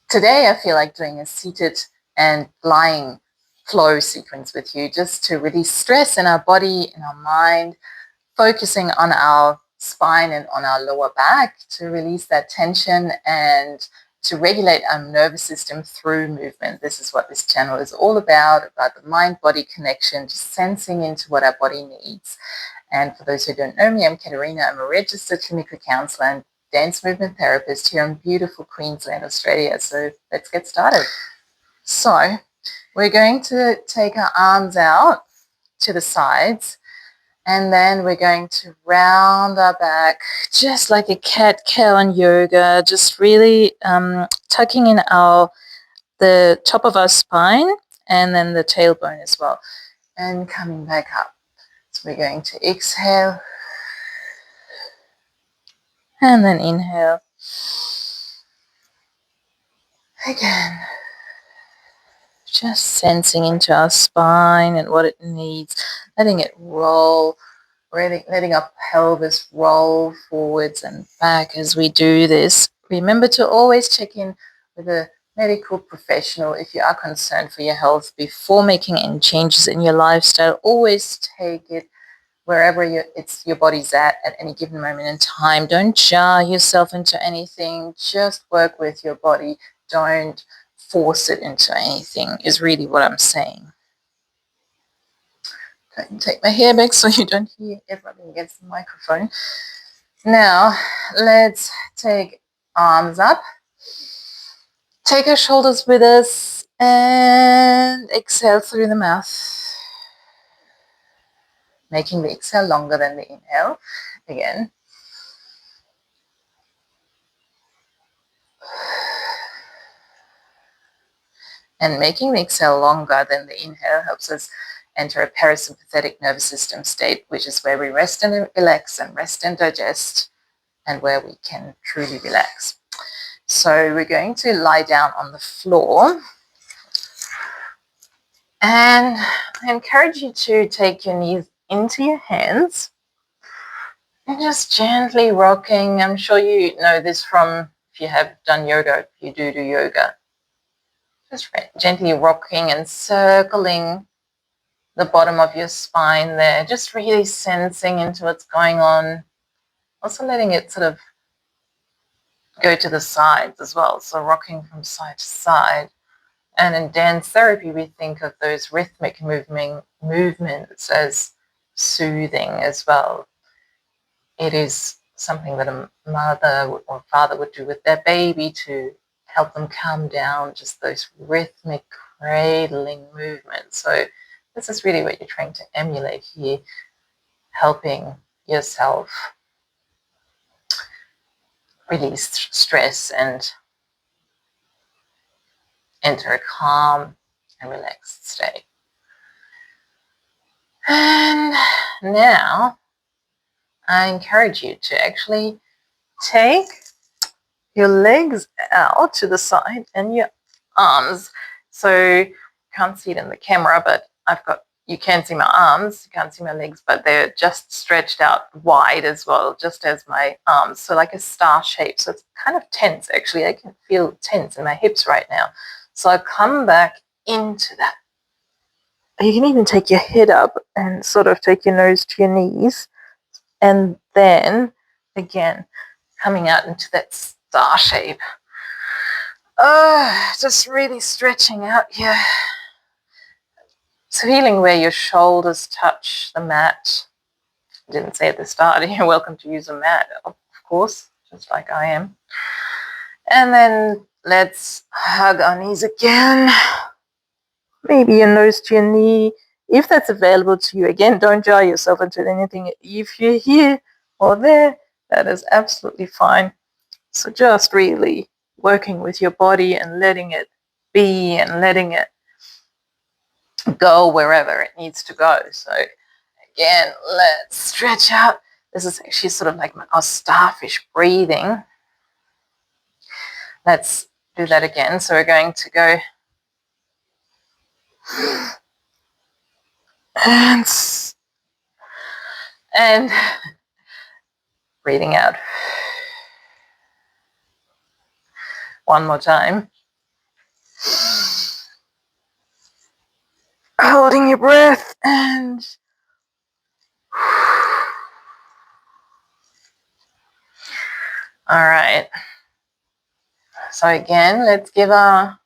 Today I feel like doing a seated and lying flow sequence with you, just to release stress in our body, in our mind, focusing on our spine and on our lower back to release that tension and to regulate our nervous system through movement. This is what this channel is all about the mind-body connection, just sensing into what our body needs. And for those who don't know me, I'm Katerina. I'm a registered clinical counselor and dance movement therapist here in beautiful Queensland, Australia. So let's get started. So we're going to take our arms out to the sides, and then we're going to round our back just like a cat-cow in yoga, just really tucking in the top of our spine and then the tailbone as well, and coming back up. So we're going to exhale and then inhale again. Just sensing into our spine and what it needs, letting it roll, letting our pelvis roll forwards and back as we do this. Remember to always check in with a medical professional if you are concerned for your health before making any changes in your lifestyle. Always take it wherever your body's at any given moment in time. Don't jar yourself into anything. Just work with your body. Don't force it into anything, is really what I'm saying. Going to take my hair back so you don't hear everything against the microphone. Now, let's take arms up. Take our shoulders with us and exhale through the mouth. Making the exhale longer than the inhale. Again. And making the exhale longer than the inhale helps us enter a parasympathetic nervous system state, which is where we rest and relax and rest and digest, and where we can truly relax. So we're going to lie down on the floor, and I encourage you to take your knees into your hands and just gently rocking. I'm sure you know this from if you have done yoga, if you do yoga. Just gently rocking and circling the bottom of your spine there, just really sensing into what's going on. Also letting it sort of go to the sides as well, so rocking from side to side. And in dance therapy, we think of those rhythmic movements as soothing as well. It is something that a mother or father would do with their baby to help them calm down, just those rhythmic cradling movements. So this is really what you're trying to emulate here, helping yourself release stress and enter a calm and relaxed state. And now I encourage you to actually take your legs out to the side and your arms. So you can't see it in the camera, but you can see my arms, you can't see my legs, but they're just stretched out wide as well, just as my arms. So like a star shape. So it's kind of tense, actually. I can feel tense in my hips right now. So I come back into that. You can even take your head up and sort of take your nose to your knees. And then, again, coming out into that star shape. Just really stretching out here. So feeling where your shoulders touch the mat. I didn't say at the start, you're welcome to use a mat, of course, just like I am. And then let's hug our knees again. Maybe your nose to your knee. If that's available to you, again, don't jar yourself into anything. If you're here or there, that is absolutely fine. So just really working with your body and letting it be and letting it go wherever it needs to go. So again, let's stretch out. This is actually sort of like our starfish breathing. Let's do that again. So we're going to go and breathing out. One more time. Holding your breath and all right. So again, let's give our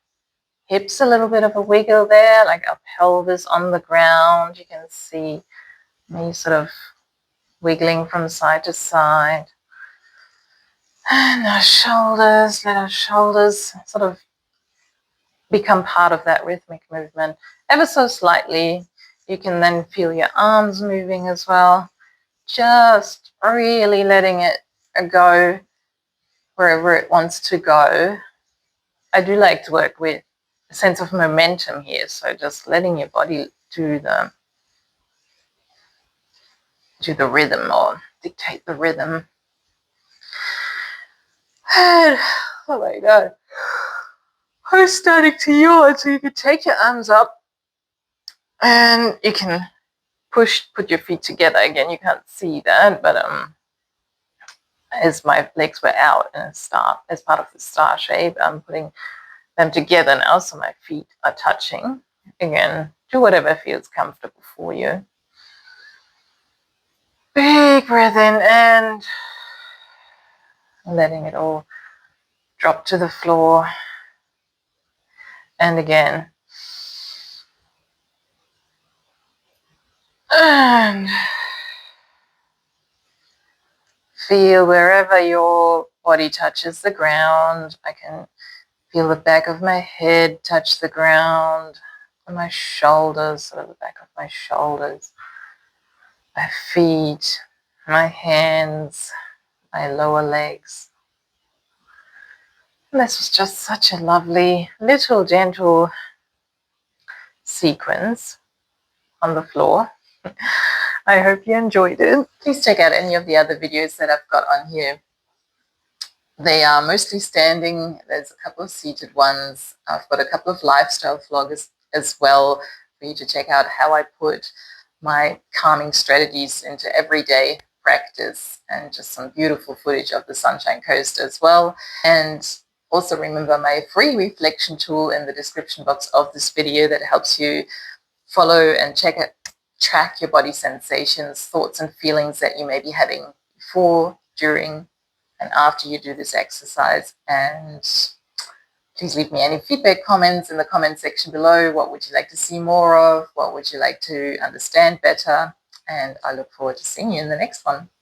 hips a little bit of a wiggle there, like our pelvis on the ground. You can see me sort of wiggling from side to side. And our shoulders, let our shoulders sort of become part of that rhythmic movement ever so slightly. You can then feel your arms moving as well. Just really letting it go wherever it wants to go. I do like to work with a sense of momentum here, so just letting your body do the rhythm or dictate the rhythm. And, oh my God, I'm starting to yawn, so you can take your arms up and you can put your feet together. Again, you can't see that, but as my legs were out in a star, as part of the star shape, I'm putting them together now, so my feet are touching. Again, do whatever feels comfortable for you. Big breath in and letting it all drop to the floor. And again. And feel wherever your body touches the ground. I can feel the back of my head touch the ground, and my shoulders, sort of the back of my shoulders, my feet, my hands, my lower legs. And this was just such a lovely little gentle sequence on the floor. I hope you enjoyed it. Please check out any of the other videos that I've got on here. They are mostly standing. There's a couple of seated ones. I've got a couple of lifestyle vlogs as well for you to check out how I put my calming strategies into everyday practice, and just some beautiful footage of the Sunshine Coast as well. And also remember my free reflection tool in the description box of this video that helps you follow and track your body sensations, thoughts and feelings that you may be having before, during, and after you do this exercise. And please leave me any feedback, comments in the comment section below. What would you like to see more of? What would you like to understand better? And I look forward to seeing you in the next one.